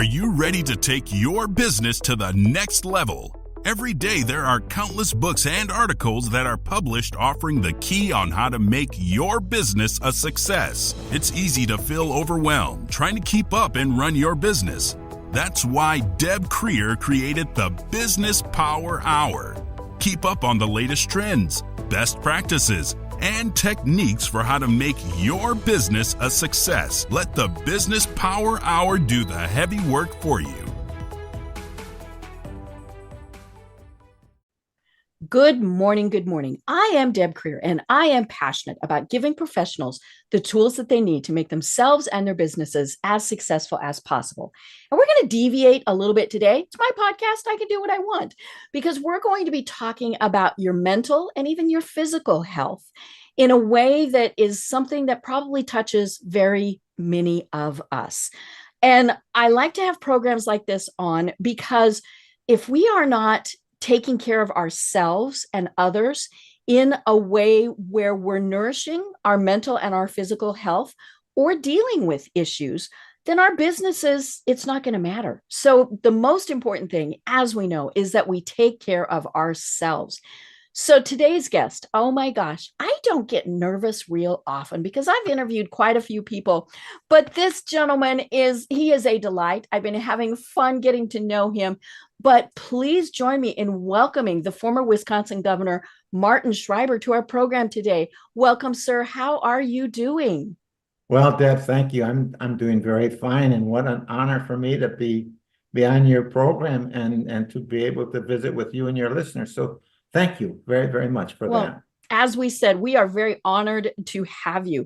Are you ready to take your business to the next level? Every day there are countless books and articles that are published offering the key on how to make your business a success. It's easy to feel overwhelmed trying to keep up and run your business. That's why Deb Creer created the Business Power Hour. Keep up on the latest trends, best practices, and techniques for how to make your business a success. Let the Business Power Hour do the heavy work for you. Good morning. Good morning. I am Deb Creer, and I am passionate about giving professionals the tools that they need to make themselves and their businesses as successful as possible. And we're going to deviate a little bit today. It's my podcast. I can do what I want because we're going to be talking about your mental and even your physical health in a way that is something that probably touches very many of us. And I like to have programs like this on because if we are not taking care of ourselves and others in a way where we're nourishing our mental and our physical health or dealing with issues, then our businesses, it's not going to matter. So the most important thing, as we know, is that we take care of ourselves. So today's guest, oh my gosh, I don't get nervous real often because I've interviewed quite a few people, but this gentleman he is a delight. I've been having fun getting to know him, but please join me in welcoming the former Wisconsin Governor, Martin Schreiber, to our program today. Welcome, sir. How are you doing? Well, Deb, thank you. I'm doing very fine, and what an honor for me to be on your program and to be able to visit with you and your listeners. So thank you very, very much for that. As we said, we are very honored to have you.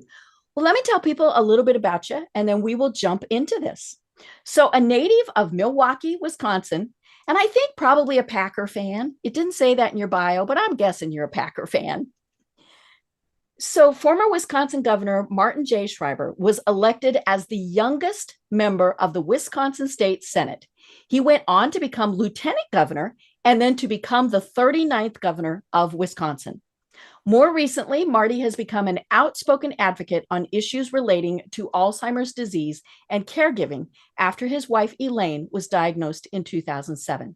Well, let me tell people a little bit about you, and then we will jump into this. So a native of Milwaukee, Wisconsin, and I think probably a Packer fan. It didn't say that in your bio, but I'm guessing you're a Packer fan. So former Wisconsin Governor Martin J. Schreiber was elected as the youngest member of the Wisconsin State Senate. He went on to become lieutenant governor and then to become the 39th governor of Wisconsin. More recently, Marty has become an outspoken advocate on issues relating to Alzheimer's disease and caregiving after his wife Elaine was diagnosed in 2007.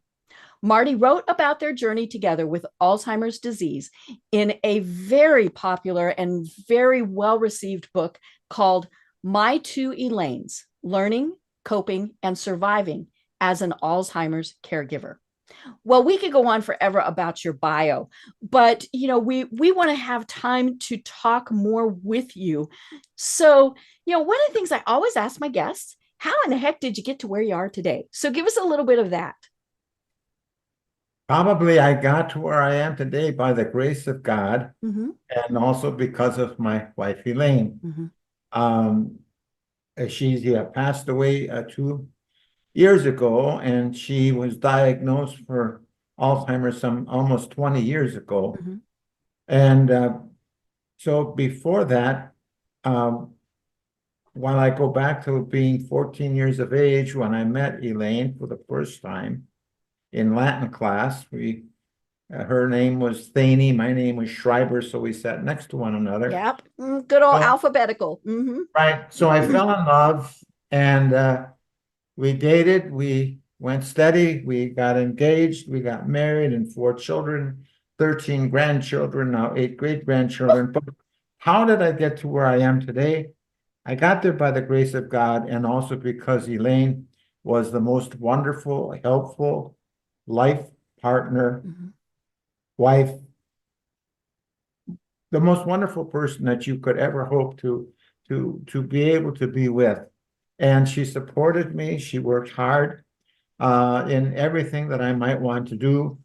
Marty wrote about their journey together with Alzheimer's disease in a very popular and very well-received book called My Two Elaines: Learning, Coping, and Surviving as an Alzheimer's Caregiver. Well, we could go on forever about your bio, but we want to have time to talk more with you. So, one of the things I always ask my guests, how in the heck did you get to where you are today? So give us a little bit of that. Probably I got to where I am today by the grace of God, Mm-hmm. and also because of my wife, Elaine. Mm-hmm. She passed away 2 years ago, and she was diagnosed for Alzheimer's some almost 20 years ago. Mm-hmm. And so before that, while I go back to being 14 years of age when I met Elaine for the first time in Latin class, her name was Thaney, my name was Schreiber, so we sat next to one another. Yep, good old alphabetical. Mm-hmm. Right, so I fell in love, and we dated, we went steady, we got engaged, we got married, and 4 children, 13 grandchildren, now 8 great-grandchildren. But how did I get to where I am today? I got there by the grace of God, and also because Elaine was the most wonderful, helpful life partner, Mm-hmm. wife, the most wonderful person that you could ever hope to be able to be with. And she supported me. She worked hard in everything that I might want to do.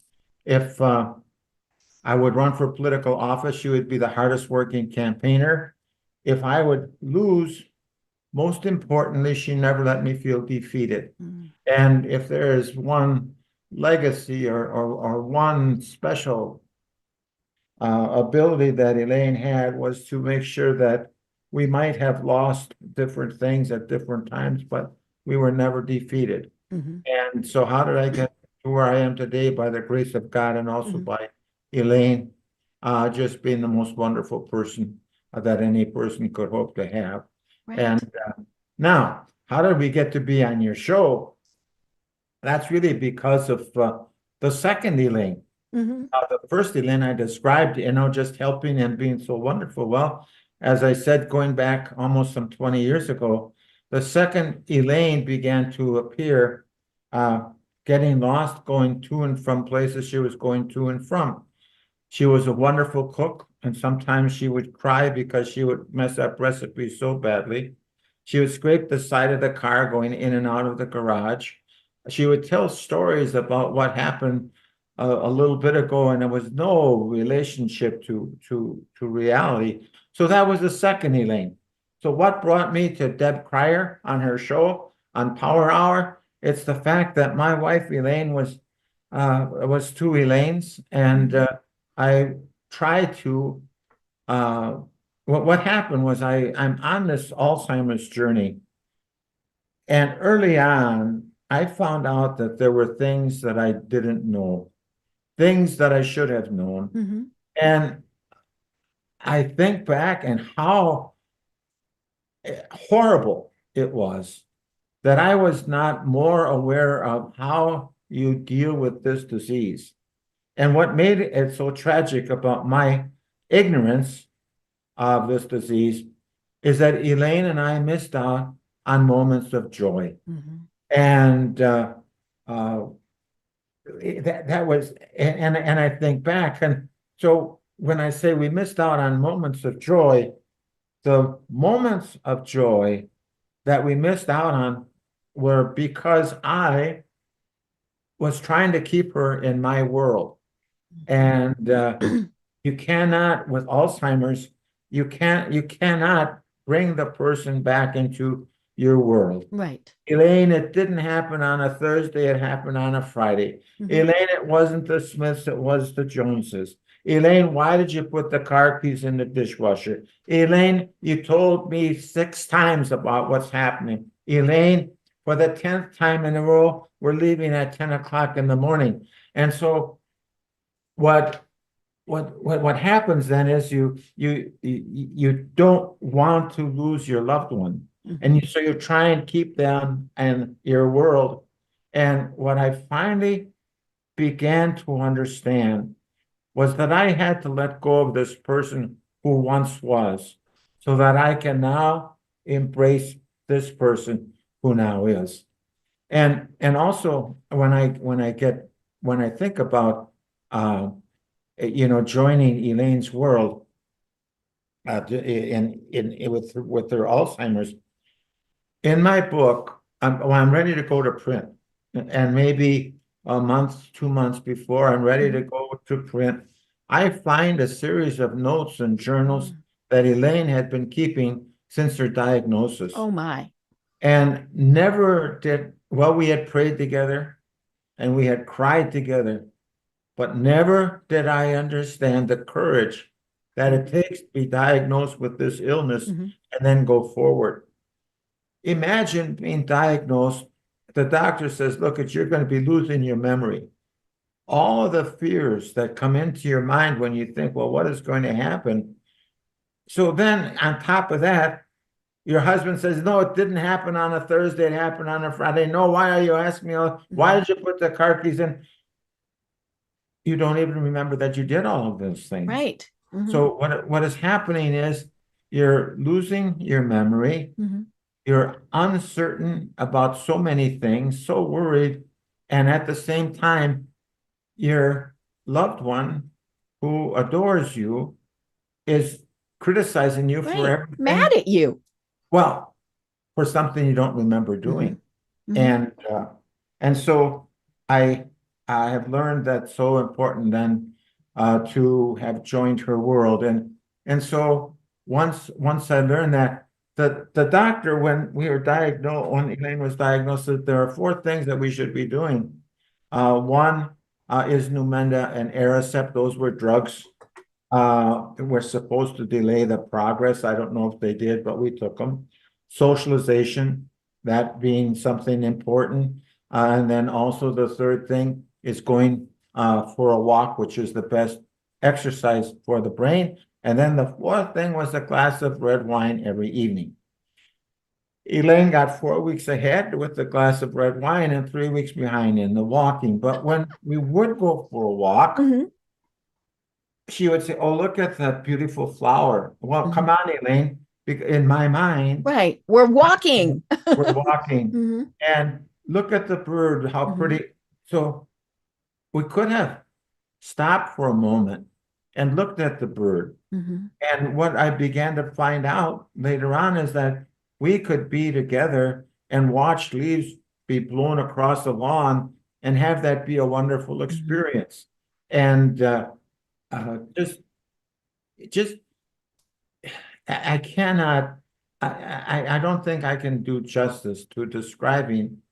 If I would run for political office, she would be the hardest working campaigner. If I would lose, most importantly, she never let me feel defeated. Mm-hmm. And if there is one legacy or one special ability that Elaine had, was to make sure that we might have lost different things at different times, but we were never defeated. Mm-hmm. And so how did I get to where I am today? By the grace of God, and also Mm-hmm. by Elaine, just being the most wonderful person that any person could hope to have. Right. And now, how did we get to be on your show? that's really because of the second Elaine. Mhm. The first Elaine I described, just helping and being so wonderful. Well, as I said, going back almost some 20 years ago, the second Elaine began to appear, getting lost, going to and from places she was going to and from. She was a wonderful cook, and sometimes she would cry because she would mess up recipes so badly. She would scrape the side of the car going in and out of the garage. She would tell stories about what happened a little bit ago, and there was no relationship to reality. So that was the second Elaine. So what brought me to Deb Cryer on her show on Power Hour? It's the fact that my wife Elaine was two Elaines, and I tried to. What happened was I'm on this Alzheimer's journey, and early on, I found out that there were things that I didn't know, things that I should have known. Mhm. And I think back and how horrible it was that I was not more aware of how you deal with this disease. And what made it so tragic about my ignorance of this disease is that Elaine and I missed out on moments of joy. Mhm. And uh, that was, and I think back, and so when I say we missed out on moments of joy, the moments of joy that we missed out on were because I was trying to keep her in my world. And you cannot, with Alzheimer's, you cannot bring the person back into your world. Right. Elaine, it didn't happen on a Thursday, it happened on a Friday. Mhm. Elaine, it wasn't the Smiths, it was the Joneses. Elaine, why did you put the car keys in the dishwasher? Elaine, you told me 6 times about what's happening. Elaine, for the 10th time in a row, we're leaving at 10 o'clock in the morning. And so what happens then is you don't want to lose your loved one. And so you try and keep them in your world. And what I finally began to understand was that I had to let go of this person who once was, so that I can now embrace this person who now is. And also when I think about joining Elaine's world with their Alzheimer's. In my book, I'm ready to go to print, and maybe a month, 2 months before I'm ready to go to print, I find a series of notes and journals that Elaine had been keeping since her diagnosis. Oh my. And never did, well, we had prayed together and we had cried together, but never did I understand the courage that it takes to be diagnosed with this illness and then go forward. Imagine being diagnosed, the doctor says, look, you're going to be losing your memory. All of the fears that come into your mind when you think, well, what is going to happen? So then on top of that, your husband says, no, it didn't happen on a Thursday, it happened on a Friday. No, why are you asking me? Why did you put the car keys in? You don't even remember that you did all of those things. Right. So what is happening is you're losing your memory. You're uncertain about so many things, so worried. And at the same time, your loved one who adores you is criticizing you for everything. Mad at you. Well, for something you don't remember doing. And so I have learned that's so important then to have joined her world. And so once I learned that, the doctor, when Elaine was diagnosed, that there are 4 things that we should be doing. One is Numenda and Aricept. Those were drugs. Were supposed to delay the progress. I don't know if they did, but we took them. Socialization, that being something important. And then also the third thing is going for a walk, which is the best exercise for the brain. And then the 4th thing was a glass of red wine every evening. Elaine got 4 weeks ahead with a glass of red wine and 3 weeks behind in the walking. But when we would go for a walk, Mhm. she would say, "Oh, look at that beautiful flower." Well, come Mhm. on, Elaine. In my mind, Right. We're walking. we're walking. Mhm. And look at the bird, how Mhm. pretty. So we could have stopped for a moment and looked at the bird. Mhm. And what I began to find out later on is that we could be together and watch leaves be blown across the lawn and have that be a wonderful Mhm. experience. And just, just, I cannot, I don't think I can do justice to describing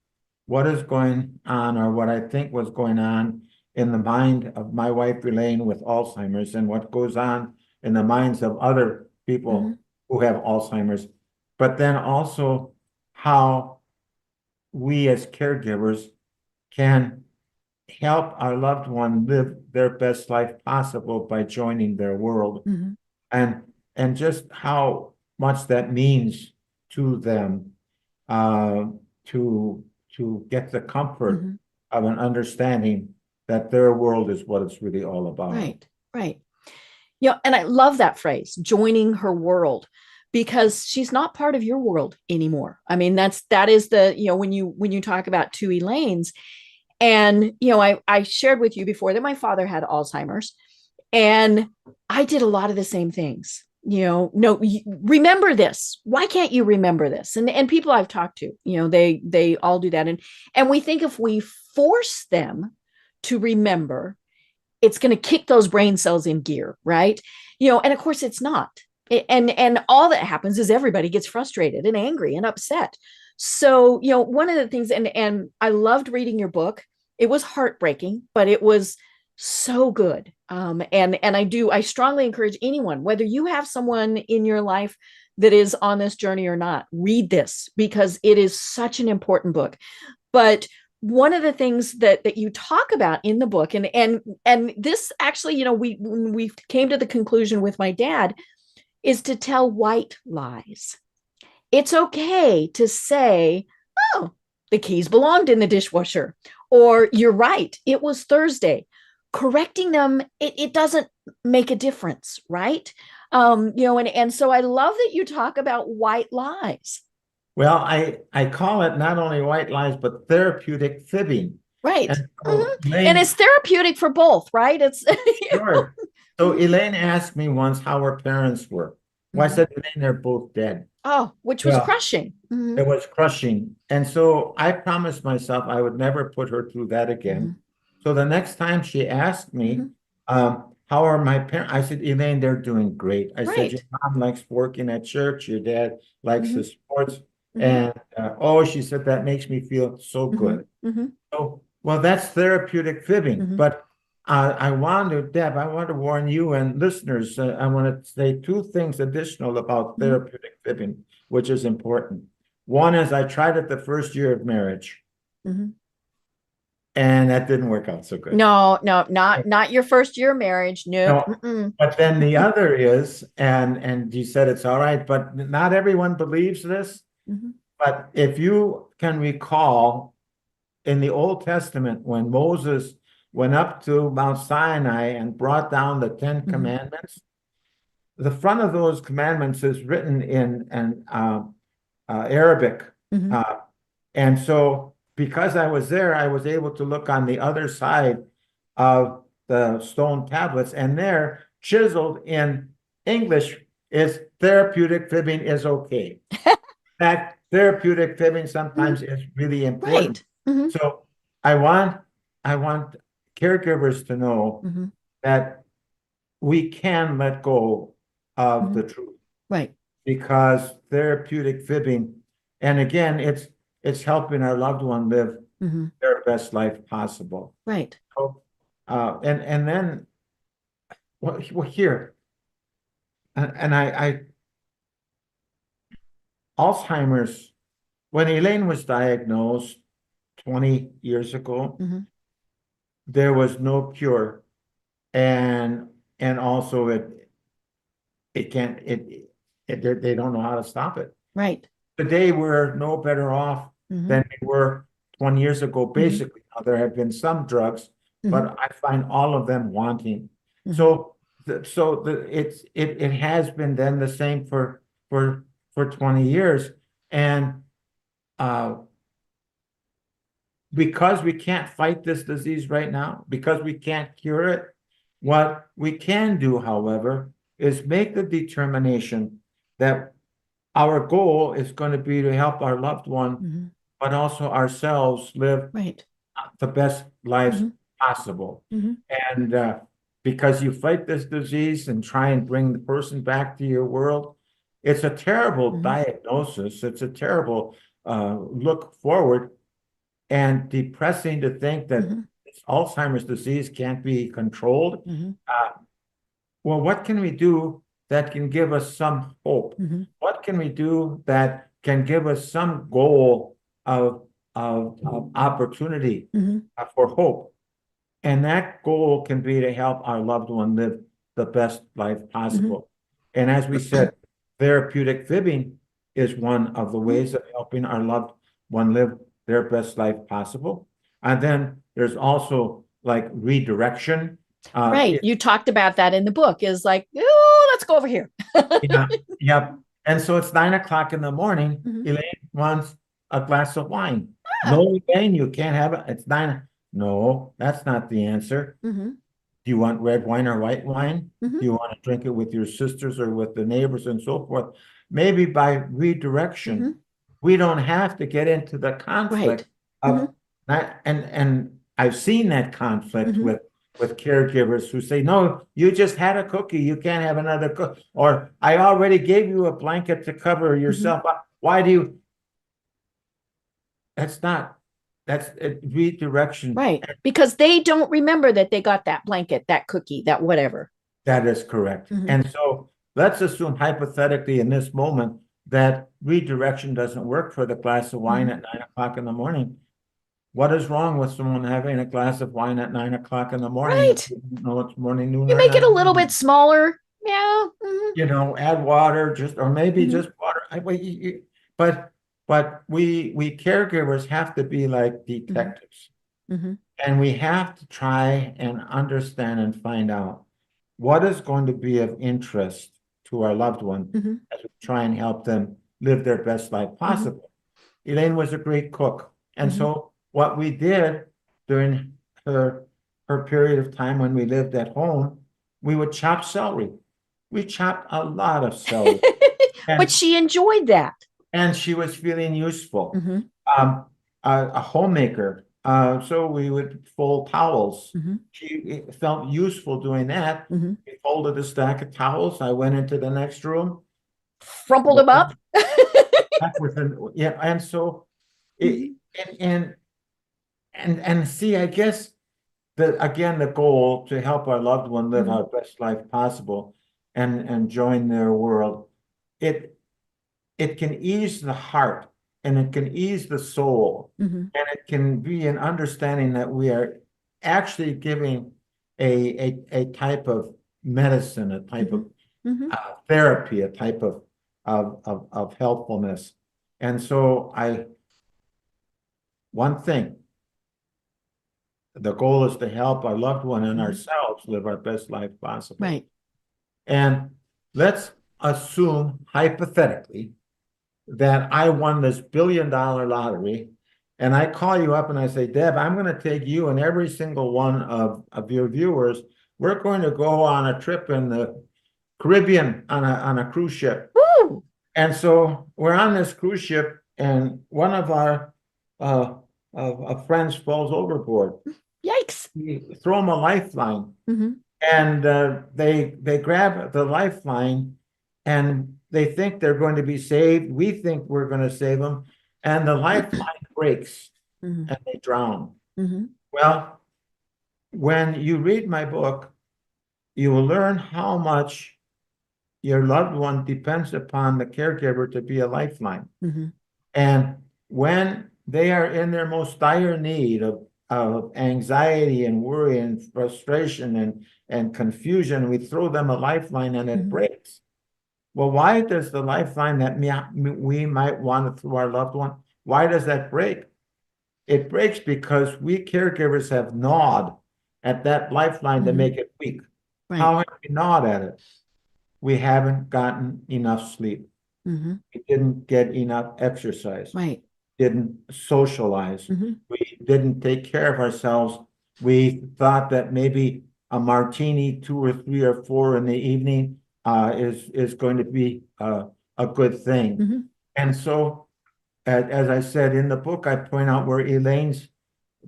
what is going on or what I think was going on in the mind of my wife Elaine with Alzheimer's and what goes on in the minds of other Mhm. people who have Alzheimer's, but then also how we as caregivers can help our loved one live their best life possible by joining their world Mhm. and and just how much that means to them uh, to get the comfort Mhm. of an understanding that their world is what it's really all about. Right. Right. And I love that phrase, joining her world, because she's not part of your world anymore. I mean, that is the, when you talk about two Elaines, and I shared with you before that my father had Alzheimer's, and I did a lot of the same things. No, remember this. Why can't you remember this? And people I've talked to, they all do that, and we think if we force them to remember, it's going to kick those brain cells in gear, right? And of course it's not. And all that happens is everybody gets frustrated and angry and upset. So, one of the things, and I loved reading your book. It was heartbreaking, but it was so good. And I strongly encourage anyone, whether you have someone in your life that is on this journey or not, read this, because it is such an important book. But one of the things that you talk about in the book, and this actually, we came to the conclusion with my dad, is to tell white lies. It's okay to say, "Oh, the keys belonged in the dishwasher," or "You're right, it was Thursday." Correcting them, it doesn't make a difference, right? And so I love that you talk about white lies. Well, I call it not only white lies, but therapeutic fibbing. Right. And so Mhm. And Elaine, it's therapeutic for both, right? It's sure. So Mhm. Elaine asked me once how her parents were. Well, I Mhm. said, Elaine, they're both dead. Oh, which was Well, crushing. it Mhm. was crushing. And so I promised myself I would never put her through that again. Mhm. So the next time she asked me, Mhm. how are my parents? I said, Elaine, they're doing great. I said, your Right. mom likes working at church, your dad likes Mhm. his sports. Mhm. And oh, she said, that makes me feel so Mhm. good. Mhm. So, well, that's therapeutic fibbing. Mhm. But Deb, I want to warn you and listeners, I want to say two things additional about Mhm. therapeutic fibbing, which is important. One is I tried it the first year of marriage, Mhm. and that didn't work out so good. No, no, not your first year of marriage. Nope. No, Mm-mm. but then the other is, and you said it's all right, but not everyone believes this. Mhm. But if you can recall in the Old Testament, when Moses went up to Mount Sinai and brought down the Ten Mhm. Commandments, the front of those commandments is written in Arabic. Mhm. Uh, and so, because I was there, I was able to look on the other side of the stone tablets, and there, chiseled in English, is therapeutic fibbing is okay. That therapeutic fibbing Mhm. sometimes is really important. Right. Mhm. So I want I want caregivers to know Mhm. that we can let go of the Mhm. truth Right. because therapeutic fibbing, and again, it's helping our loved one live Mhm. their best life possible. Right. So, and then well here, and I Alzheimer's, when Elaine was diagnosed 20 years ago, Mhm. there was no cure, and also it can't it they don't know how to stop it. Right. today we're no better off than we were 20 years ago, basically. Now, there have been some drugs, but I find all of them wanting. So it has been then the same for 20 years. And because we can't fight this disease right now, because we can't cure it, what we can do, however, is make the determination that our goal is going to be to help our loved one, but also ourselves live the best lives possible. And because you fight this disease and try and bring the person back to your world, it's a terrible diagnosis. It's a terrible look forward, and depressing to think that Alzheimer's disease can't be controlled. Well, what can we do that can give us some hope? What can we do that can give us some goal of opportunity for hope? And that goal can be to help our loved one live the best life possible. And as we said, therapeutic fibbing is one of the ways of helping our loved one live their best life possible. And then there's also like redirection. You talked about that in the book, is like, oh, let's go over here. Yep. And so it's 9 o'clock in the morning. Elaine wants a glass of wine. No, Elaine, you can't have it. It's 9. No, that's not the answer. Do you want red wine or white wine? Do you want to drink it with your sisters or with the neighbors and so forth? Maybe by redirection, we don't have to get into the conflict of that. And I've seen that conflict with caregivers who say, no, you just had a cookie, you can't have another cookie. Or I already gave you a blanket to cover yourself up. Why do you? That's redirection. Right. Because they don't remember that they got that blanket, that cookie, that whatever. That is correct. And so let's assume hypothetically in this moment that redirection doesn't work for the glass of wine at 9 o'clock in the morning. What is wrong with someone having a glass of wine at 9 o'clock in the morning? Right. You know, it's morning, noon. You make it a little bit smaller. Yeah. You know, add water, or maybe just water. But we caregivers have to be like detectives, and we have to try and understand and find out what is going to be of interest to our loved one as we try and help them live their best life possible. Elaine was a great cook, and so what we did during her period of time when we lived at home, we would chop celery. We chopped a lot of celery. But she enjoyed that. And she was feeling useful. A homemaker. So we would fold towels. She felt useful doing that. We folded a stack of towels. I went into the next room. Crumpled them up. And so and see, I guess the goal to help our loved one live our best life possible and join their world, it can ease the heart and it can ease the soul, and it can be an understanding that we are actually giving a type of medicine, a type of therapy, a type of helpfulness. And so one thing, the goal is to help our loved one and ourselves live our best life possible. Right. And let's assume hypothetically that I won this $1 billion lottery, and I call you up and I say, Deb, I'm going to take you and every single one of your viewers. We're going to go on a trip in the Caribbean on a cruise ship. Woo! And so we're on this cruise ship, and one of our friends falls overboard. Yikes. We throw him a lifeline, and they grab the lifeline, and they think they're going to be saved. We think we're going to save them, and the lifeline breaks, and they drown. Well, when you read my book, you will learn how much your loved one depends upon the caregiver to be a lifeline. And when they are in their most dire need of anxiety and worry and frustration and confusion, we throw them a lifeline and it breaks. well, why does the lifeline that we might want through our loved one, why does that break? It breaks because we caregivers have gnawed at that lifeline to make it weak. Right. How have we gnawed at it? We haven't gotten enough sleep. Mm-hmm. We didn't get enough exercise. Right. Didn't socialize. Mm-hmm. We didn't take care of ourselves. We thought that maybe a martini, 2 or 3 or 4 in the evening, is going to be a good thing. Mm-hmm. And so, as I said in the book, I point out where Elaine's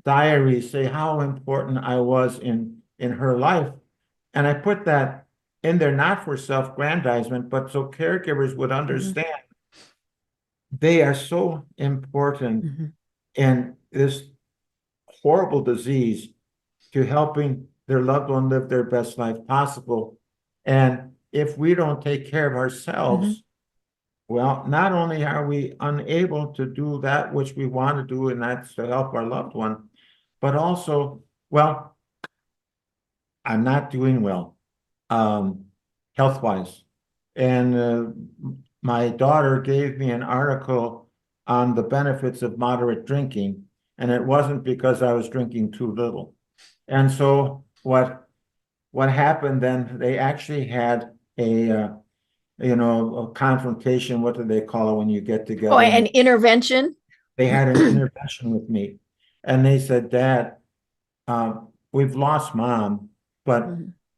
diaries say how important I was in her life, and I put that in there not for self-aggrandizement, but so caregivers would understand they are so important in this horrible disease to helping their loved one live their best life possible. And if we don't take care of ourselves, well, not only are we unable to do that which we want to do, and that's to help our loved one, but also, well, I'm not doing well, health-wise. And my daughter gave me an article on the benefits of moderate drinking, and it wasn't because I was drinking too little. And so what happened then, they actually had a confrontation. What do they call it when you get together? Oh, an intervention? They had an intervention with me. And they said, Dad, we've lost Mom, but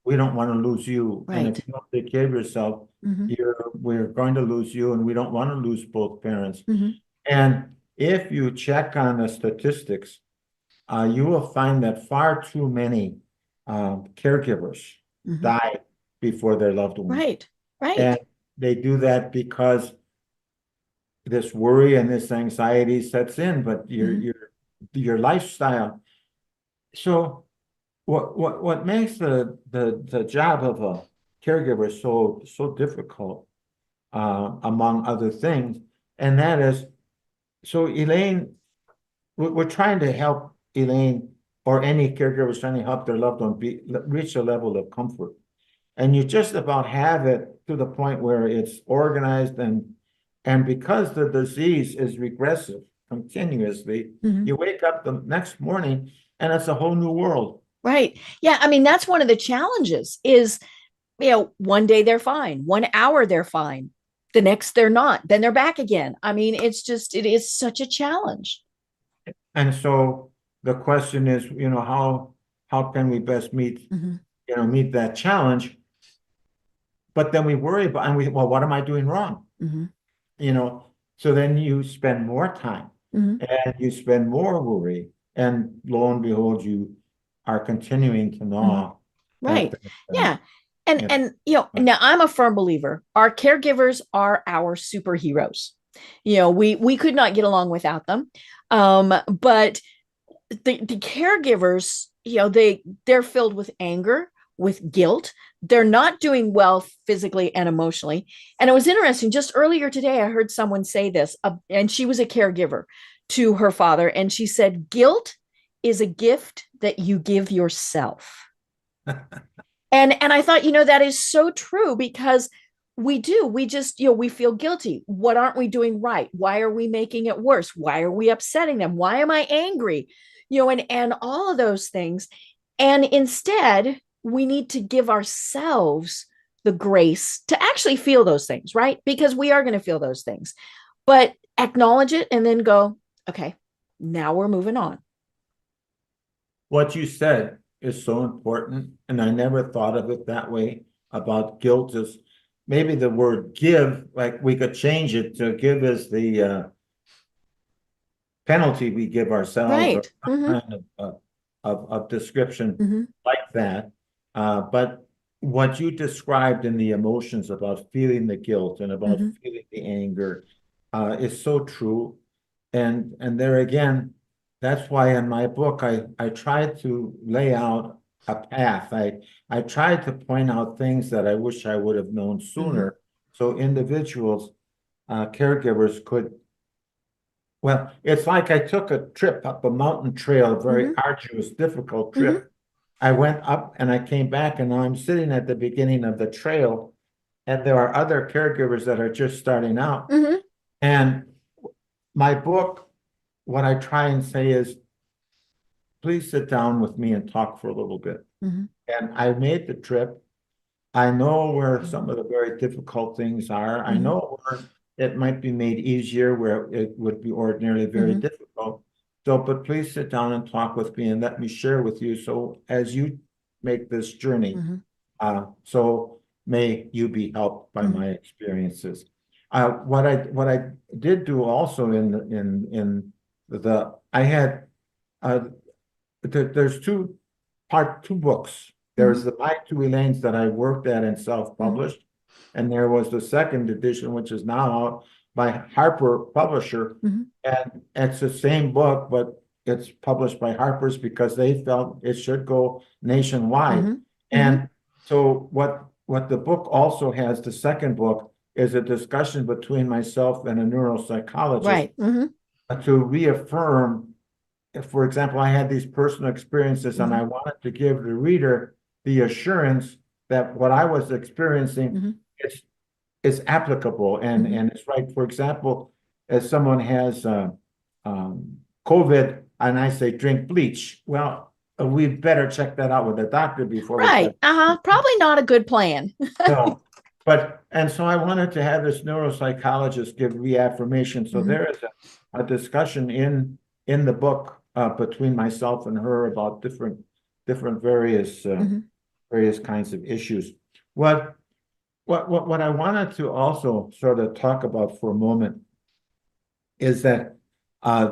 we don't want to lose you. Right. And if you don't take care of yourself, we're going to lose you, and we don't want to lose both parents. And if you check on the statistics, you will find that far too many caregivers die before their loved one. Right. Right. And they do that because this worry and this anxiety sets in, but your lifestyle. So what makes the job of a caregiver so difficult, among other things, and that is, so Elaine, we're trying to help Elaine, or any caregivers trying to help their loved one reach a level of comfort. And you just about have it to the point where it's organized, and because the disease is regressive continuously, you wake up the next morning and it's a whole new world. Right. Yeah. I mean, that's one of the challenges is, one day they're fine. 1 hour they're fine. The next they're not. Then they're back again. I mean, it is such a challenge. And so the question is, how can we best meet that challenge? But then we worry about, and well, what am I doing wrong? So then you spend more time and you spend more worry, and lo and behold, you are continuing to gnaw. Right. Yeah. And now I'm a firm believer. Our caregivers are our superheroes. We could not get along without them. But the caregivers, they're filled with anger, with guilt. They're not doing well physically and emotionally. And it was interesting. Just earlier today, I heard someone say this, and she was a caregiver to her father. And she said, guilt is a gift that you give yourself. And I thought, that is so true, because we just, we feel guilty. What aren't we doing right? Why are we making it worse? Why are we upsetting them? Why am I angry? And all of those things. And instead, we need to give ourselves the grace to actually feel those things, right? Because we are going to feel those things, but acknowledge it and then go, okay, now we're moving on. What you said is so important, and I never thought of it that way about guilt. Is maybe the word give, like we could change it to give is the penalty we give ourselves, right. or kind of description like that. But what you described in the emotions about feeling the guilt and about feeling the anger is so true. And there again, that's why in my book, I tried to lay out a path. I tried to point out things that I wish I would have known sooner. So individuals, caregivers could, well, it's like I took a trip up a mountain trail, a very arduous, difficult trip. I went up and I came back, and now I'm sitting at the beginning of the trail, and there are other caregivers that are just starting out. Mhm. And my book, what I try and say is, please sit down with me and talk for a little bit. Mhm. And I made the trip. I know where some of the very difficult things are. I know where it might be made easier, where it would be ordinarily very difficult. So, but please sit down and talk with me and let me share with you. So as you make this journey, so may you be helped by my experiences. What I did do also in the I had there's two books. There's the My Two Elaines that I worked at and self-published, and there was the second edition, which is now out by Harper Publisher, and it's the same book, but it's published by Harper's because they felt it should go nationwide. And so what the book also has, the second book, is a discussion between myself and a neuropsychologist, Right. to reaffirm. If, for example, I had these personal experiences and I wanted to give the reader the assurance that what I was experiencing is applicable and it's right. For example, as someone has COVID and I say drink bleach, well, we better check that out with the doctor before we Right. Probably not a good plan. no, and so I wanted to have this neuropsychologist give reaffirmation. So there is a discussion in the book between myself and her about different various kinds of issues. What I wanted to also sort of talk about for a moment is that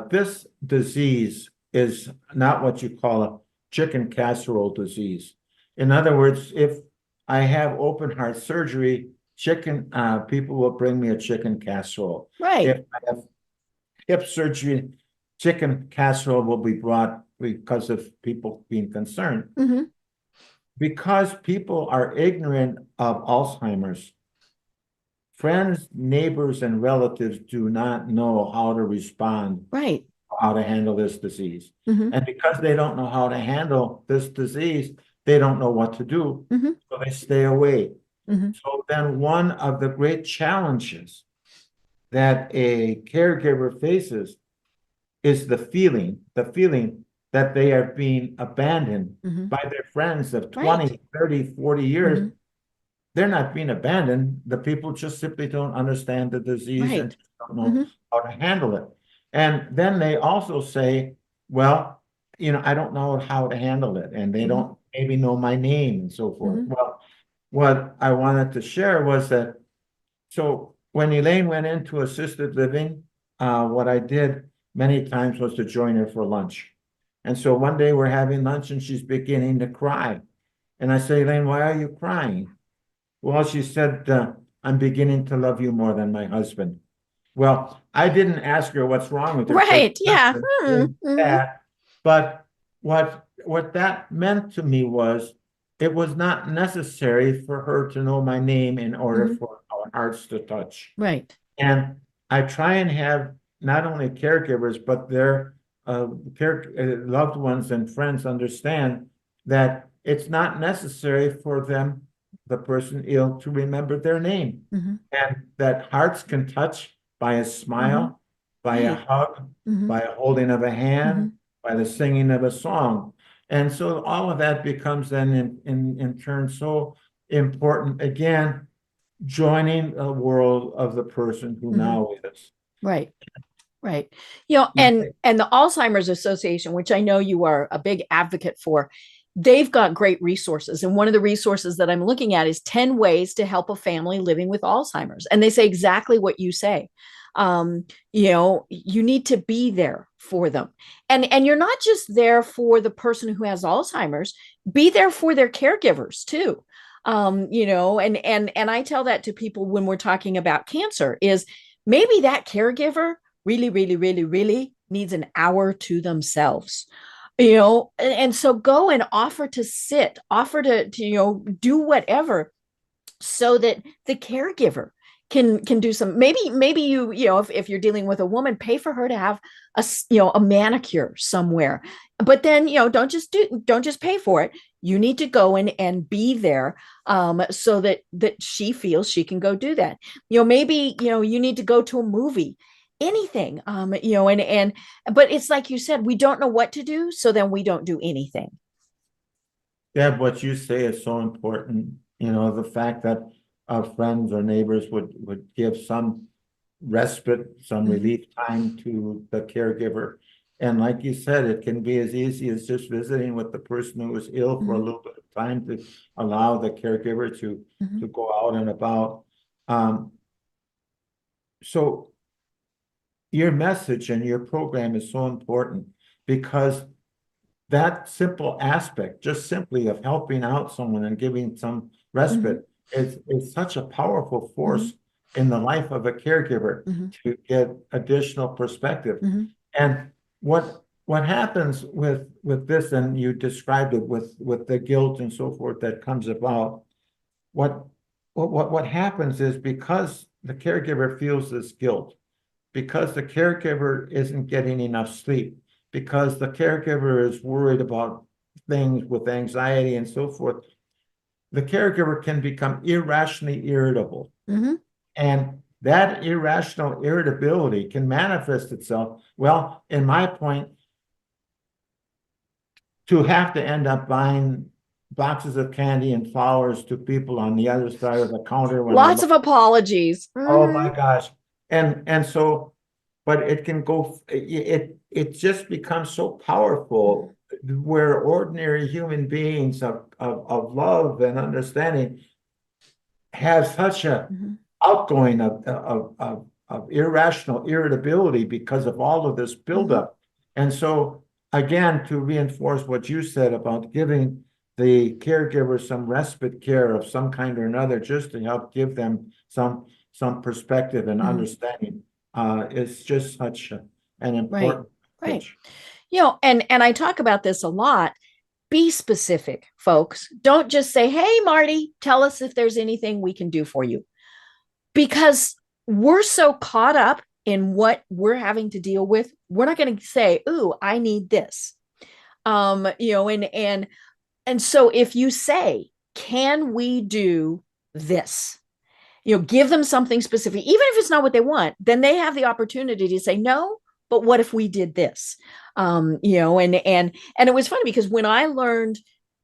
this disease is not what you call a chicken casserole disease. In other words, if I have open heart surgery, people will bring me a chicken casserole. Right. If I have hip surgery, chicken casserole will be brought because of people being concerned. Because people are ignorant of Alzheimer's, friends, neighbors, and relatives do not know how to respond, Right. how to handle this disease. And because they don't know how to handle this disease, they don't know what to do. So they stay away. So then one of the great challenges that a caregiver faces is the feeling that they are being abandoned by their friends of 20, 30, 40 years. They're not being abandoned. The people just simply don't understand the disease and don't know how to handle it. And then they also say, well, I don't know how to handle it. And they don't maybe know my name and so forth. Well, what I wanted to share was that, so when Elaine went into assisted living, what I did many times was to join her for lunch. And so one day we're having lunch and she's beginning to cry. And I say, Elaine, why are you crying? Well, she said, I'm beginning to love you more than my husband. Well, I didn't ask her what's wrong with her. Right. Yeah. But what that meant to me was it was not necessary for her to know my name in order for our hearts to touch. Right. And I try and have not only caregivers, but their loved ones and friends understand that it's not necessary for them, the person ill, to remember their name. And that hearts can touch by a smile, by a hug, by a holding of a hand, by the singing of a song. And so all of that becomes then in turn so important. Again, joining the world of the person who now is. Right. Right. And the Alzheimer's Association, which I know you are a big advocate for, they've got great resources. And one of the resources that I'm looking at is 10 ways to help a family living with Alzheimer's. And they say exactly what you say. You need to be there for them. And you're not just there for the person who has Alzheimer's, be there for their caregivers too. And I tell that to people when we're talking about cancer is maybe that caregiver really, really, really, really needs an hour to themselves, and so go and offer to sit, offer to do whatever so that the caregiver can do some, maybe if you're dealing with a woman, pay for her to have a manicure somewhere, but then, don't just pay for it. You need to go in and be there, so that she feels she can go do that. Maybe, you need to go to a movie, anything, and but it's like you said, we don't know what to do, so then we don't do anything. Yeah, what you say is so important. The fact that our friends or neighbors would give some respite, some relief time to the caregiver. And like you said, it can be as easy as just visiting with the person who is ill for a little bit of time to allow the caregiver to go out and about. So your message and your program is so important because that simple aspect, just simply of helping out someone and giving some respite, is such a powerful force in the life of a caregiver to get additional perspective. And what happens with this, and you described it with the guilt and so forth that comes about, what happens is, because the caregiver feels this guilt, because the caregiver isn't getting enough sleep, because the caregiver is worried about things with anxiety and so forth, the caregiver can become irrationally irritable. And that irrational irritability can manifest itself, well, in my point, to have to end up buying boxes of candy and flowers to people on the other side of the counter. Lots of apologies. Oh my gosh. And so, but it can go, it just becomes so powerful, where ordinary human beings of love and understanding have such a outgoing of irrational irritability because of all of this buildup. And so, again, to reinforce what you said about giving the caregiver some respite care of some kind or another, just to help give them some perspective and understanding, is just such an important right. And I talk about this a lot. Be specific, folks. Don't just say, hey, Marty, tell us if there's anything we can do for you. Because we're so caught up in what we're having to deal with, we're not going to say, ooh, I need this. And so if you say, can we do this? Give them something specific, even if it's not what they want, then they have the opportunity to say, no, but what if we did this? And it was funny because when I learned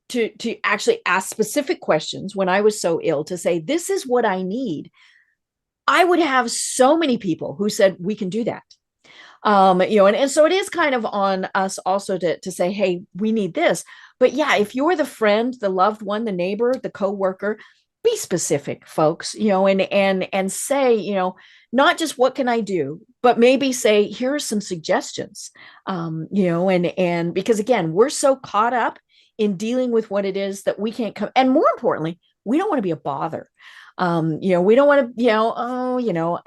to actually ask specific questions when I was so ill, to say, this is what I need, I would have so many people who said, we can do that. And so it is kind of on us also to say, hey, we need this. But yeah, if you're the friend, the loved one, the neighbor, the coworker, be specific, folks, and say, not just what can I do, but maybe say, here are some suggestions, and because again, we're so caught up in dealing with what it is that we can't come. And more importantly, we don't want to be a bother. We don't want to,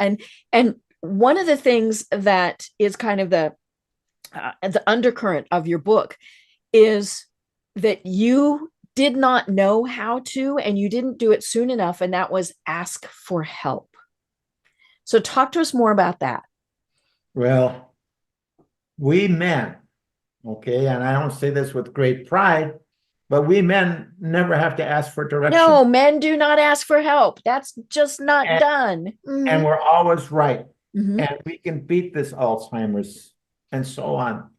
and one of the things that is kind of the undercurrent of your book is that you did not know how to, and you didn't do it soon enough, and that was ask for help. So talk to us more about that. Well, we men, okay, and I don't say this with great pride, but we men never have to ask for direction. No, men do not ask for help. That's just not done. And we're always right. And we can beat this Alzheimer's and so on.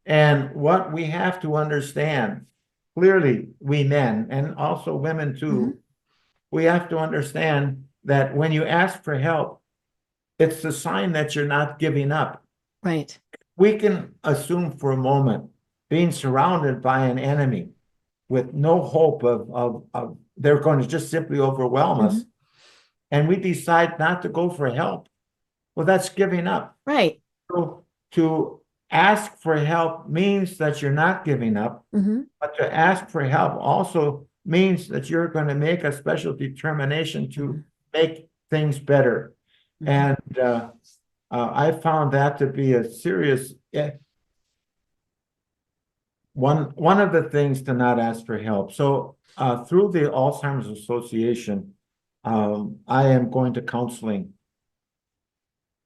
And what we have to understand, clearly, we men, and also women too, we have to understand that when you ask for help, it's a sign that you're not giving up. Right. We can assume for a moment being surrounded by an enemy with no hope of they're going to just simply overwhelm us, and we decide not to go for help. Well, that's giving up. Right. So to ask for help means that you're not giving up, but to ask for help also means that you're going to make a special determination to make things better. And I found that to be a serious one of the things to not ask for help. So through the Alzheimer's Association, I am going to counseling.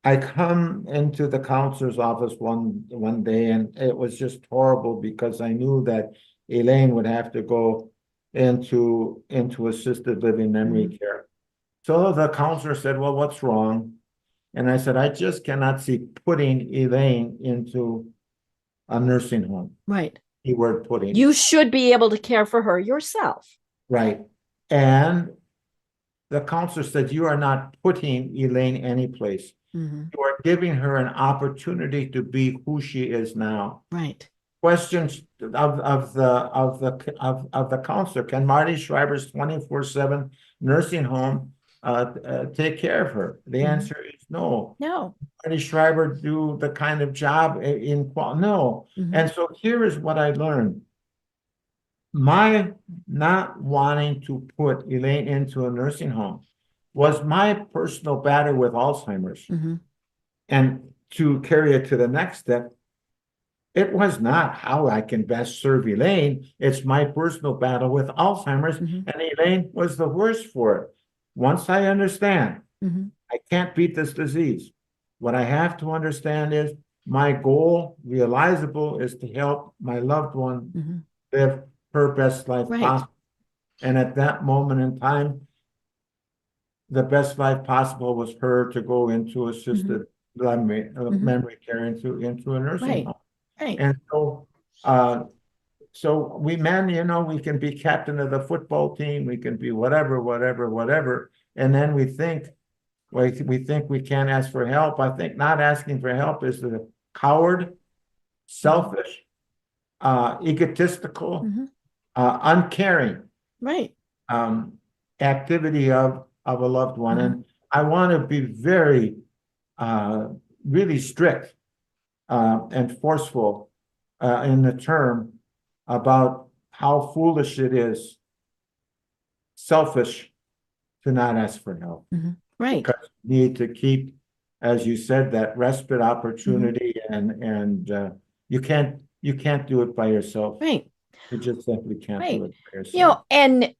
I come into the counselor's office one day, and it was just horrible because I knew that Elaine would have to go into assisted living memory care. So the counselor said, well, what's wrong? And I said, I just cannot see putting Elaine into a nursing home. Right. Keyword putting. You should be able to care for her yourself. Right. And the counselor said, you are not putting Elaine anyplace. You are giving her an opportunity to be who she is now. Right. Questions of the counselor: can Marty Schreiber's 24/7 nursing home take care of her? The answer is no. No. Marty Schreiber do the kind of job no. And so here is what I learned. My not wanting to put Elaine into a nursing home was my personal battle with Alzheimer's. And to carry it to the next step, it was not how I can best serve Elaine. It's my personal battle with Alzheimer's, and Elaine was the worst for it. Once I understand, I can't beat this disease. What I have to understand is my goal, realizable, is to help my loved one live her best life possible. And at that moment in time, the best life possible was her to go into assisted memory care, into a nursing home. Right. And so we we can be captain of the football team, we can be whatever, and then we think we can't ask for help. I think not asking for help is the coward, selfish, egotistical, uncaring, activity of a loved one. And I want to be very, really strict and forceful in the term about how foolish it is, selfish, to not ask for help. Right. Because you need to keep, as you said, that respite opportunity, and you can't do it by yourself. Right. You just simply can't do it by yourself. You know, and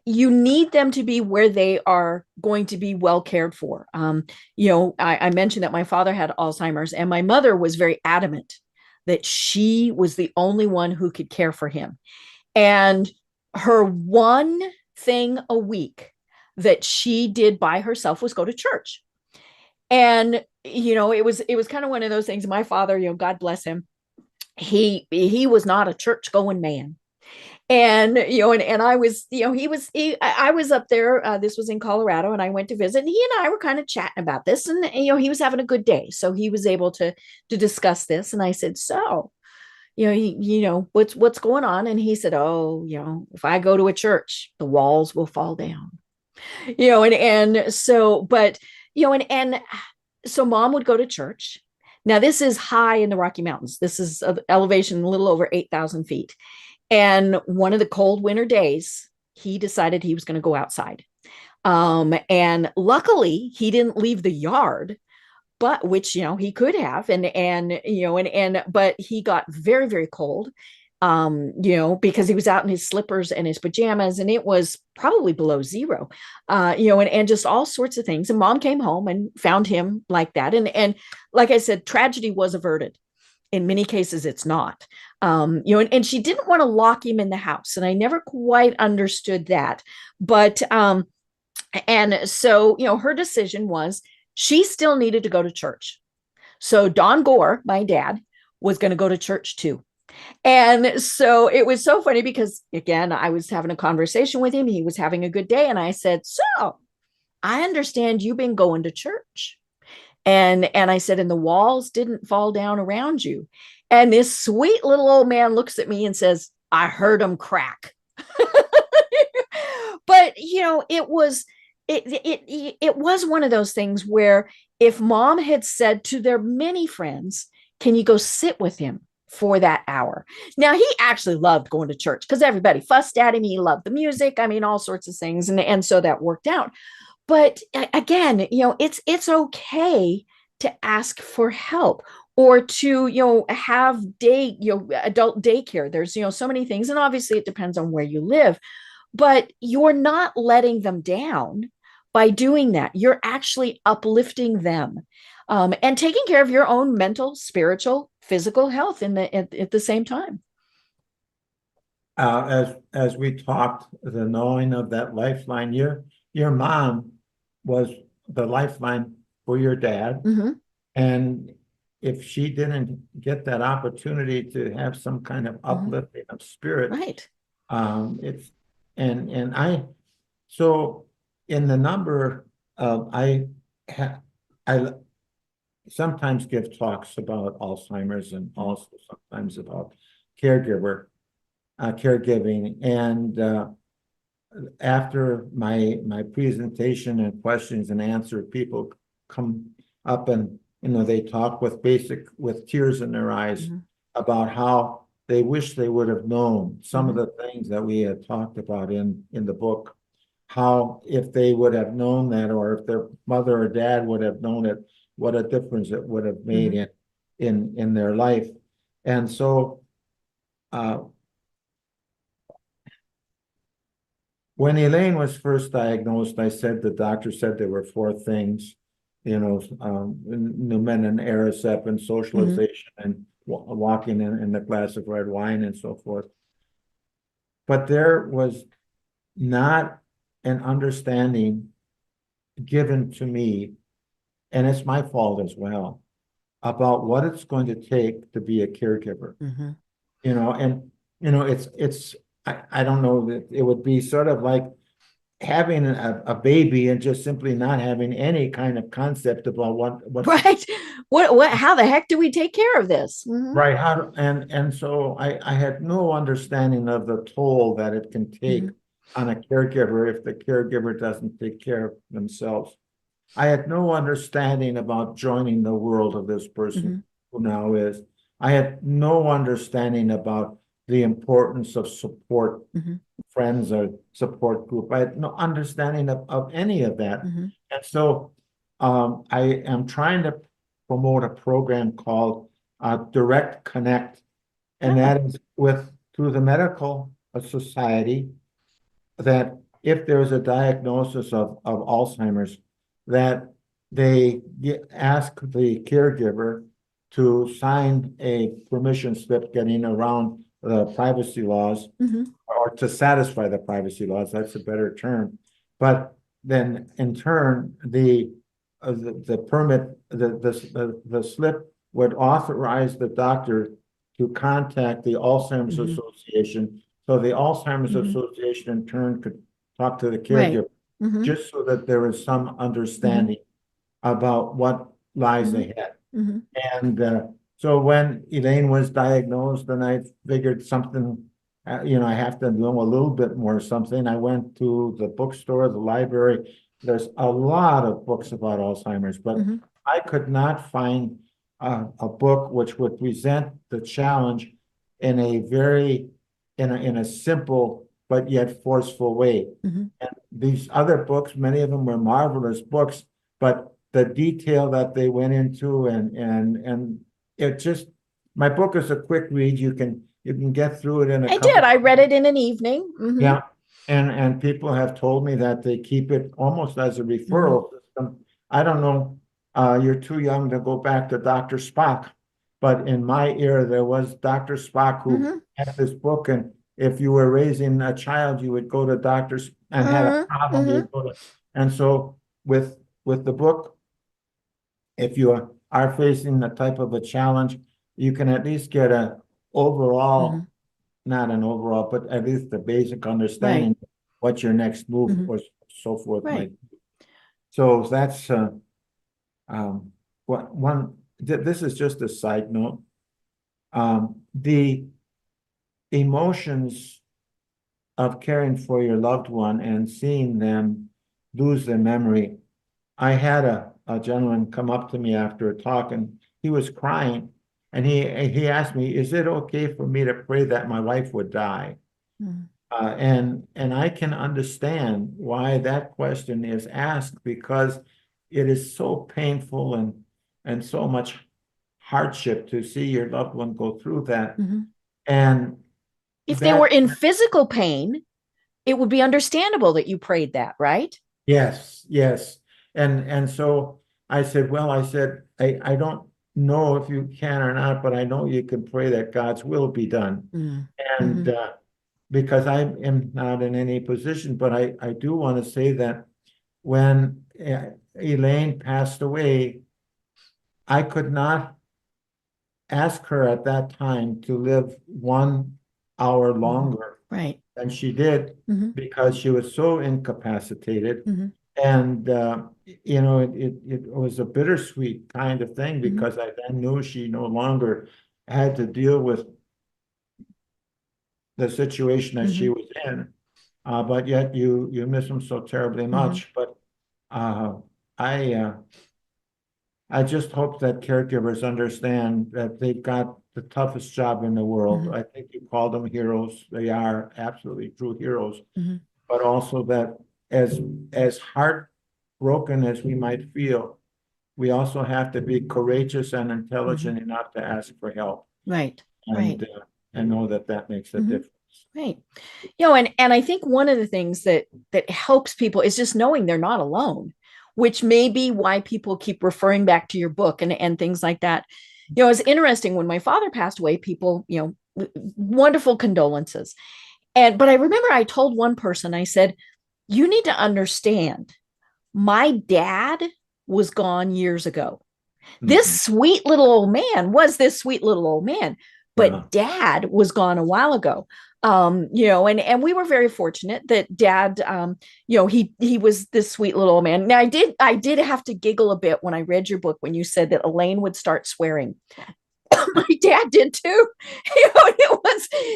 you need them to be where they are going to be well cared for. I mentioned that my father had Alzheimer's, and my mother was very adamant that she was the only one who could care for him. And her one thing a week that she did by herself was go to church. And, it was kind of one of those things. My father, God bless him, he was not a church going man. And, and I was, I was up there, this was in Colorado, and I went to visit, and he and I were kind of chatting about this, and, he was having a good day. So he was able to discuss this. And I said, so, what's going on? And he said, oh, if I go to a church, the walls will fall down, and so, but, and so mom would go to church. Now, this is high in the Rocky Mountains. This is elevation a little over 8,000 feet. And one of the cold winter days, he decided he was going to go outside. And luckily, he didn't leave the yard, but which, he could have. But he got very, very cold, because he was out in his slippers and his pajamas, and it was probably below zero, and just all sorts of things. And mom came home and found him like that. And like I said, tragedy was averted. In many cases, it's not, and she didn't want to lock him in the house. And I never quite understood that. But, and so, her decision was she still needed to go to church. So Don Gore, my dad, was going to go to church too. And so it was so funny because, again, I was having a conversation with him. He was having a good day. And I said, so I understand you've been going to church. And I said, and the walls didn't fall down around you. And this sweet little old man looks at me and says, I heard them crack. But, it was one of those things where if mom had said to their many friends, can you go sit with him for that hour? Now, he actually loved going to church because everybody fussed at him. He loved the music. I mean, all sorts of things. And so that worked out. But again, it's okay to ask for help or to, have adult daycare. There's, so many things. And obviously it depends on where you live, but you're not letting them down by doing that. You're actually uplifting them. and taking care of your own mental, spiritual, physical health at the same time. As we talked, the knowing of that lifeline, your mom was the lifeline for your dad. Mm-hmm. And if she didn't get that opportunity to have some kind of uplifting of spirit, Right. it's and I so in the number of I sometimes give talks about Alzheimer's and also sometimes about caregiving. And after my presentation and questions and answer, people come up and they talk with tears in their eyes about how they wish they would have known some of the things that we had talked about in the book. How if they would have known that, or if their mother or dad would have known it, what a difference it would have made in their life. And so when Elaine was first diagnosed, the doctor said there were four things, Numen and Aricept and socialization and walking in the glass of red wine and so forth. But there was not an understanding given to me, and it's my fault as well, about what it's going to take to be a caregiver. It's I don't know, that it would be sort of like having a baby and just simply not having any kind of concept about what right. What how the heck do we take care of this? Right. And so I had no understanding of the toll that it can take on a caregiver if the caregiver doesn't take care of themselves. I had no understanding about joining the world of this person who now is. I had no understanding about the importance of support, friends or support group. I had no understanding of any of that. And so I am trying to promote a program called Direct Connect, and that is through the medical society, that if there's a diagnosis of Alzheimer's, that they ask the caregiver to sign a permission slip getting around the privacy laws, or to satisfy the privacy laws. That's a better term. But then in turn, the permit, the slip would authorize the doctor to contact the Alzheimer's Association. So the Alzheimer's Association in turn could talk to the caregiver, just so that there is some understanding about what lies ahead. And so when Elaine was diagnosed, and I figured something, I have to know a little bit more something. I went to the bookstore, the library. There's a lot of books about Alzheimer's, but I could not find a book which would present the challenge in a simple but yet forceful way. And these other books, many of them were marvelous books, but the detail that they went into and it just, my book is a quick read. You can get through it in a couple. I read it in an evening. Yeah. And people have told me that they keep it almost as a referral system. I don't know, you're too young to go back to Dr. Spock, but in my era, there was Dr. Spock who had this book, and if you were raising a child, you would go to doctors and had a problem, you'd go to, and so with the book, if you are facing the type of a challenge, you can at least get a overall, not an overall, but at least the basic understanding of what your next move or so forth might be. So that's this is just a side note. The emotions of caring for your loved one and seeing them lose their memory. I had a gentleman come up to me after a talk, and he was crying, and he asked me, "Is it okay for me to pray that my wife would die?" And I can understand why that question is asked, because it is so painful and so much hardship to see your loved one go through that. And if they were in physical pain, it would be understandable that you prayed that, right? Yes. And so, I said, well, I don't know if you can or not, but I know you can pray that God's will be done. Mm. And Mhm. because I am not in any position, but I do want to say that when Elaine passed away, I could not ask her at that time to live 1 hour longer Right. than she did Mhm. because she was so incapacitated. Mhm. And it was a bittersweet kind of thing Mhm. because I then knew she no longer had to deal with the situation that she Mhm. was in. But yet you miss them so terribly Mhm. much. But uh, I uh, I just hope that caregivers understand that they've got the toughest job in the world. Mhm. I think you call them heroes. They are absolutely true heroes. Mhm. But also that as heartbroken as we might feel, we also have to be courageous and Mhm. intelligent enough to ask for help Right. Right. and know that that makes a Mhm. difference. Right. And I think one of the things that helps people is just knowing they're not alone, which may be why people keep referring back to your book and things like that. It's interesting when my father passed away, people, wonderful condolences. But I remember I told one person, I said, you need to understand, my dad was gone years ago. This Mhm. sweet little old man was this sweet little old man, Yeah. but dad was gone a while ago. And we were very fortunate that dad, he was this sweet little old man. Now I did have to giggle a bit when I read your book when you said that Elaine would start swearing. My dad did too.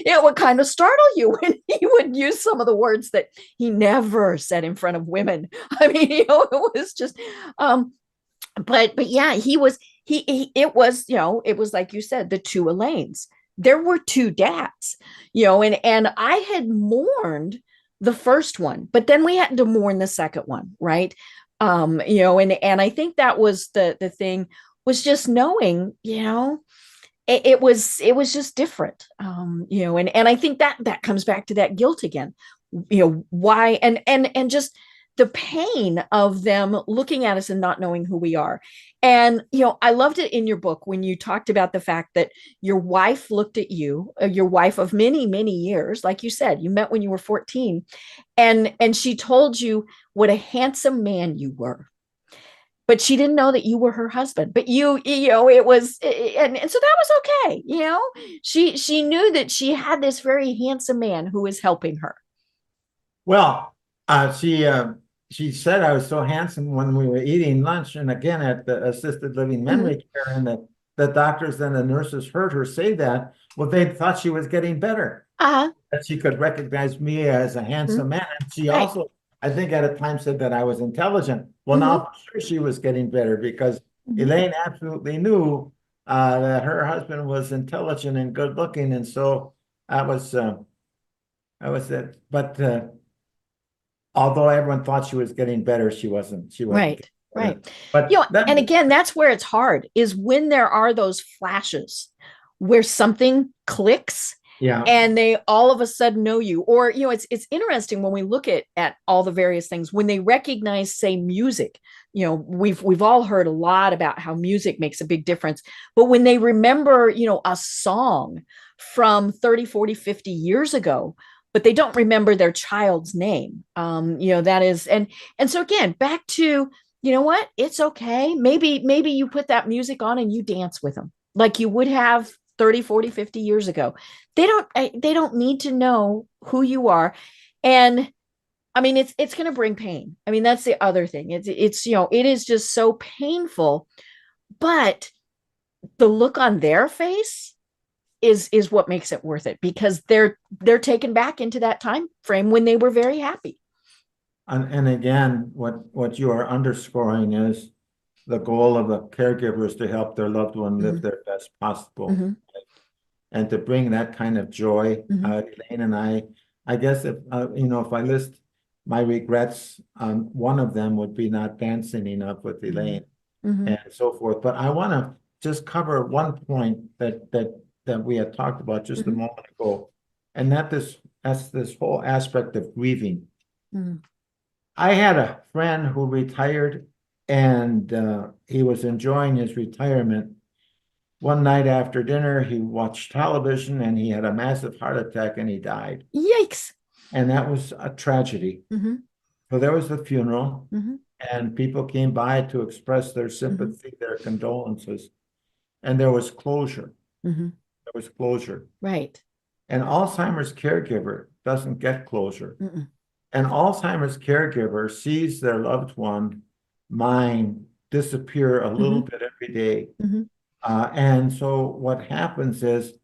It would kind of startle you when he would use some of the words that he never said in front of women. I mean, it was just um but yeah, it was, it was like you said, the two Elaines. There were two dads, and I had mourned the first one, but then we had to mourn the second one, right? And I think that was the thing, was just knowing, it was just different. And I think that comes back to that guilt again. Why, and just the pain of them looking at us and not knowing who we are. And I loved it in your book when you talked about the fact that your wife looked at you, your wife of many many years, like you said, you met when you were 14, and she told you what a handsome man you were, but she didn't know that you were her husband. But it was, and so that was okay. She knew that she had this very handsome man who was helping her. Well, she said I was so handsome when we were eating lunch, and again at the assisted living Mhm. memory care, and the doctors and the nurses heard her say that. Well, they thought she was getting better, Uh-huh. that she could recognize me as a Mhm. handsome man. And she Right. also, I think, at a time said that I was intelligent. Well, now Mhm. for sure she was getting better because Mhm. Elaine absolutely knew that her husband was intelligent and good looking, and so that was it. But although everyone thought she was getting better, she wasn't. She wasn't Right. getting better. Right. But And that, again, that's where it's hard, is when there are those flashes where something clicks yeah, and they all of a sudden know you. Or it's interesting when we look at all the various things, when they recognize, say, music. We've all heard a lot about how music makes a big difference, but when they remember, a song from 30, 40, 50 years ago, but they don't remember their child's name, that is. And so again, back to, what, it's okay, maybe you put that music on and you dance with them like you would have 30, 40, 50 years ago. They don't need to know who you are. And I mean, it's going to bring pain. I mean, that's the other thing. It is just so painful, but the look on their face is what makes it worth it, because they're taken back into that time frame when they were very happy. and again, what you are underscoring is the goal of the caregiver is to help their loved one live Mhm. their best possible, Mhm. and to bring that kind of joy. Mhm. Elaine and I guess if I list my regrets, one of them would be not dancing enough with Mhm. Elaine Mhm. and so forth. But I want to just cover one point that we had talked about just a Mhm. moment ago, and that's this whole aspect of grieving. Mhm. I had a friend who retired and he was enjoying his retirement. One night after dinner, he watched television and he had a massive heart attack and he died. Yikes. And that was a tragedy. Mm-hmm. So there was the funeral, Mm-hmm. and people came by to express their sympathy, their condolences, and there was closure. Mm-hmm. There was closure. Right. An Alzheimer's caregiver doesn't get closure. Mm-mm. An Alzheimer's caregiver sees their loved one mind disappear a little bit every day. Mm-hmm. And so what happens is,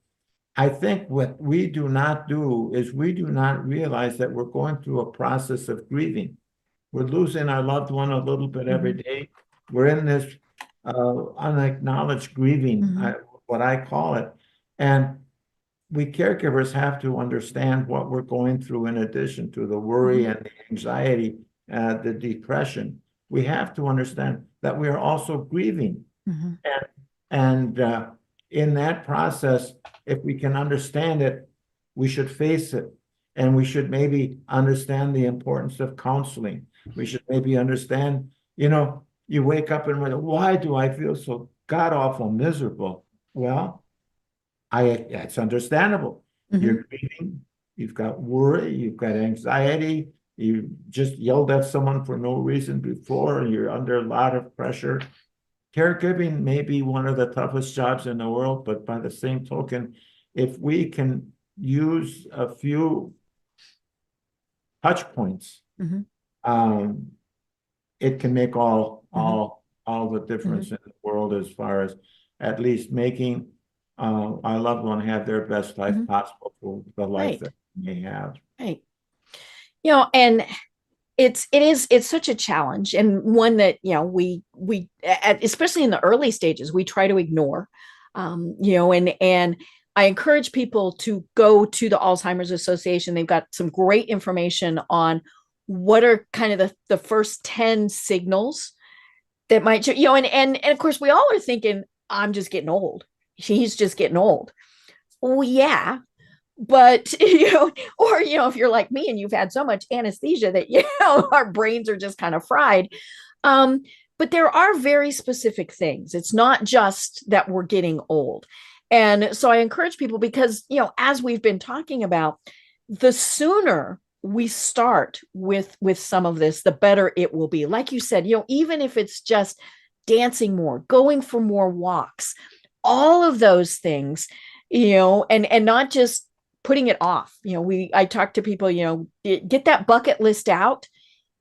I think what we do not do is we do not realize that we're going through a process of grieving. We're losing our loved one a little bit every day. We're in this unacknowledged grieving, what I call it. And we caregivers have to understand what we're going through in addition to the worry and the anxiety, the depression. We have to understand that we are also grieving. And in that process, if we can understand it, we should face it. And we should maybe understand the importance of counseling. We should maybe understand, you wake up and wonder, why do I feel so god-awful miserable? Well, it's understandable. You're grieving, you've got worry, you've got anxiety, you just yelled at someone for no reason before, and you're under a lot of pressure. Caregiving may be one of the toughest jobs in the world, but by the same token, if we can use a few touch points, it can make all the difference in the world, as far as at least making our loved one have their best life possible for the life that they have. Right. And it's such a challenge, and one that we especially in the early stages we try to ignore. And I encourage people to go to the Alzheimer's Association. They've got some great information on what are kind of the first 10 signals that might, and of course we all are thinking, I'm just getting old. He's just getting old. Well, yeah. But, if you're like me and you've had so much anesthesia that, our brains are just kind of fried. But there are very specific things. It's not just that we're getting old. And so I encourage people, because, as we've been talking about, the sooner we start with some of this, the better it will be. Like you said, even if it's just dancing more, going for more walks, all of those things, and not just putting it off. I talk to people, get that bucket list out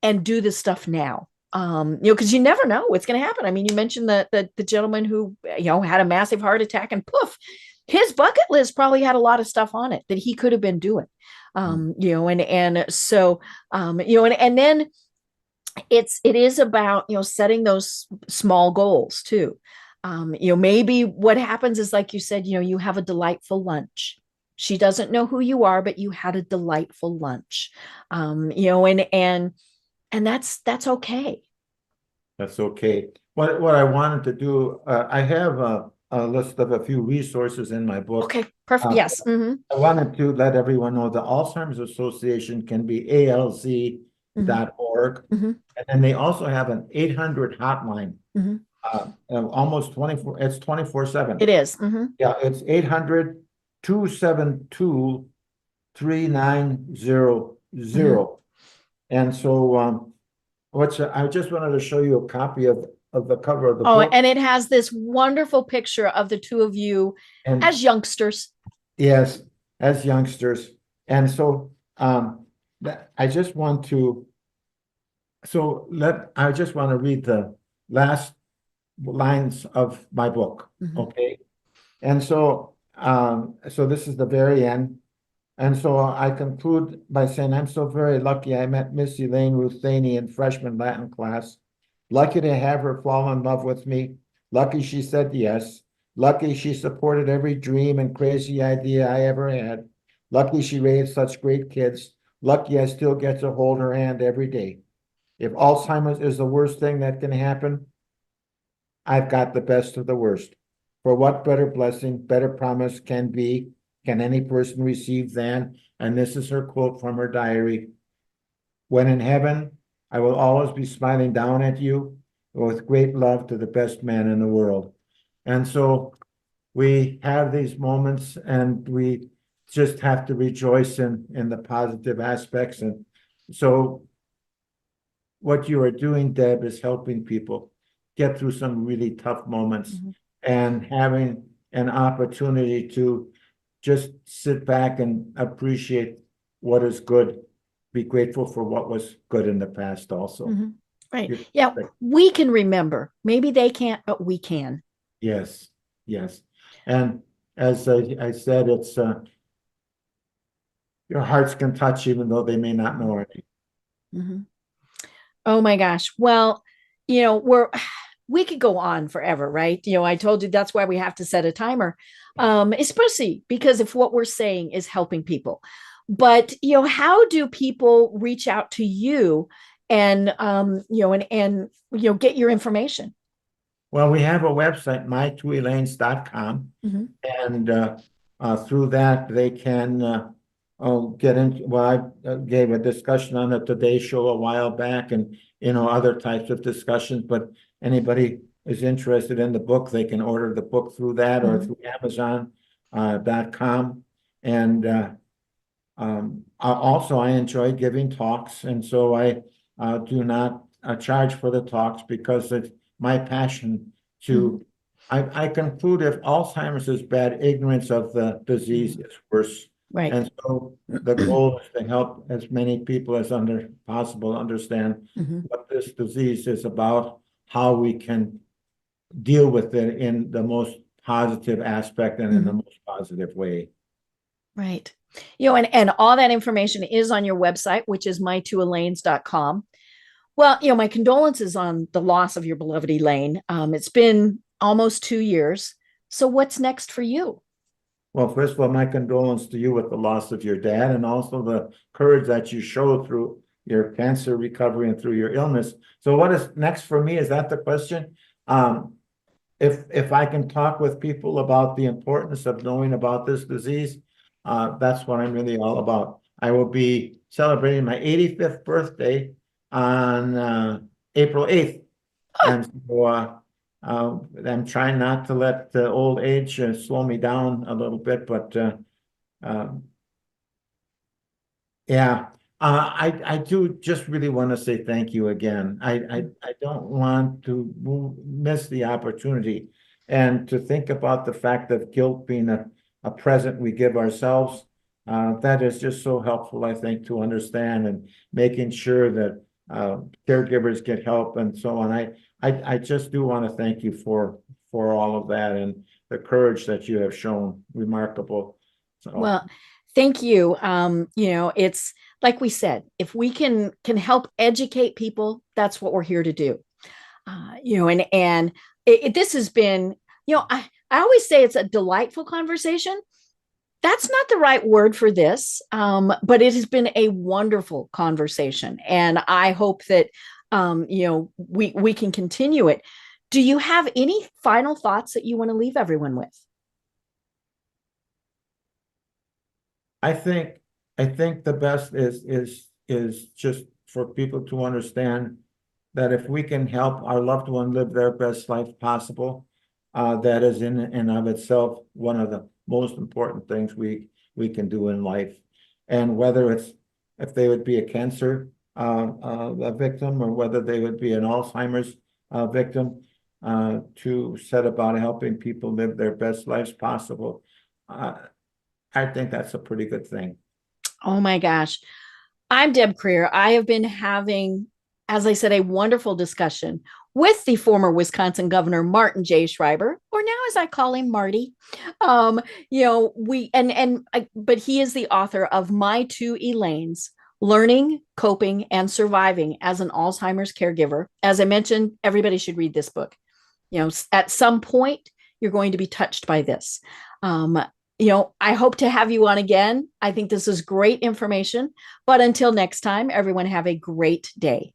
and do the stuff now. Because you never know what's going to happen. I mean, you mentioned the gentleman who, had a massive heart attack, and poof, his bucket list probably had a lot of stuff on it that he could have been doing. And then it is about, setting those small goals too. Maybe what happens is, like you said, you have a delightful lunch. She doesn't know who you are, but you had a delightful lunch. And that's okay. That's okay. What I wanted to do, I have a list of a few resources in my book. Okay, perfect. Yes. I wanted to let everyone know the Alzheimer's Association can be alz.org. And then they also have an 800 hotline. Almost 24, it's 24/7. It is. Yeah, it's 800-272-3900. And so I just wanted to show you a copy of the cover of the book. And it has this wonderful picture of the two of you as youngsters. Yes, as youngsters. And so I just want to read the last lines of my book. Okay. And so this is the very end. And so I conclude by saying, I'm so very lucky I met Miss Elaine Ruthaney in freshman Latin class. Lucky to have her fall in love with me. Lucky she said yes. Lucky she supported every dream and crazy idea I ever had. Lucky she raised such great kids. Lucky I still get to hold her hand every day. If Alzheimer's is the worst thing that can happen, I've got the best of the worst. For what better blessing, better promise can any person receive than, and this is her quote from her diary, when in heaven, I will always be smiling down at you, with great love to the best man in the world. And so we have these moments and we just have to rejoice in the positive aspects. And so what you are doing, Deb, is helping people get through some really tough moments and having an opportunity to just sit back and appreciate what is good, be grateful for what was good in the past also. Right. Yeah, we can remember. Maybe they can't, but we can. Yes, yes. And as I said, it's your hearts can touch even though they may not know it. Oh my gosh. Well, we could go on forever, right? I told you that's why we have to set a timer, especially because if what we're saying is helping people. But, how do people reach out to you and, get your information? Well, we have a website, mytwoelaines.com, and through that they can get into. Well, I gave a discussion on the Today Show a while back, and other types of discussions. But anybody is interested in the book, they can order the book through that or through Amazon.com. And also, I enjoy giving talks, and so I do not charge for the talks because it's my passion to. I conclude if Alzheimer's is bad, ignorance of the disease is worse. Right. And so the goal is to help as many people as possible understand what this disease is about, how we can deal with it in the most positive aspect and in the most positive way. Right. And all that information is on your website, which is my2elaines.com. Well, my condolences on the loss of your beloved Elaine. It's been almost 2 years. So what's next for you? Well, first of all, my condolence to you with the loss of your dad, and also the courage that you showed through your cancer recovery and through your illness. So what is next for me? Is that the question? If I can talk with people about the importance of knowing about this disease, that's what I'm really all about. I will be celebrating my 85th birthday on April 8th. And so I'm trying not to let the old age slow me down a little bit, but I do just really want to say thank you again. I don't want to miss the opportunity and to think about the fact of guilt being a present we give ourselves. That is just so helpful, I think, to understand and making sure that caregivers get help and so on. I just do want to thank you for all of that and the courage that you have shown. Remarkable. So. Well, thank you. It's like we said, if we can help educate people, that's what we're here to do. This has been, I always say it's a delightful conversation. That's not the right word for this, but it has been a wonderful conversation, and I hope that we can continue it. Do you have any final thoughts that you want to leave everyone with? I think the best is just for people to understand that if we can help our loved one live their best life possible, that is in and of itself one of the most important things we can do in life. And whether it's if they would be a cancer a victim or whether they would be an Alzheimer's victim, to set about helping people live their best lives possible. I think that's a pretty good thing. Oh my gosh. I'm Deb Creer. I have been having, as I said, a wonderful discussion with the former Wisconsin Governor, Martin J. Schreiber, or now as I call him, Marty. But he is the author of My Two Elaines, Learning, Coping, and Surviving as an Alzheimer's Caregiver. As I mentioned, everybody should read this book. At some point, you're going to be touched by this. I hope to have you on again. I think this is great information. But until next time, everyone have a great day.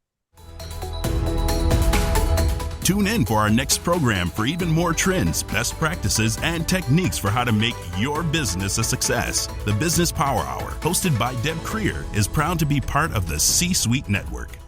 Tune in for our next program for even more trends, best practices, and techniques for how to make your business a success. The Business Power Hour, hosted by Deb Creer, is proud to be part of the C-Suite Network.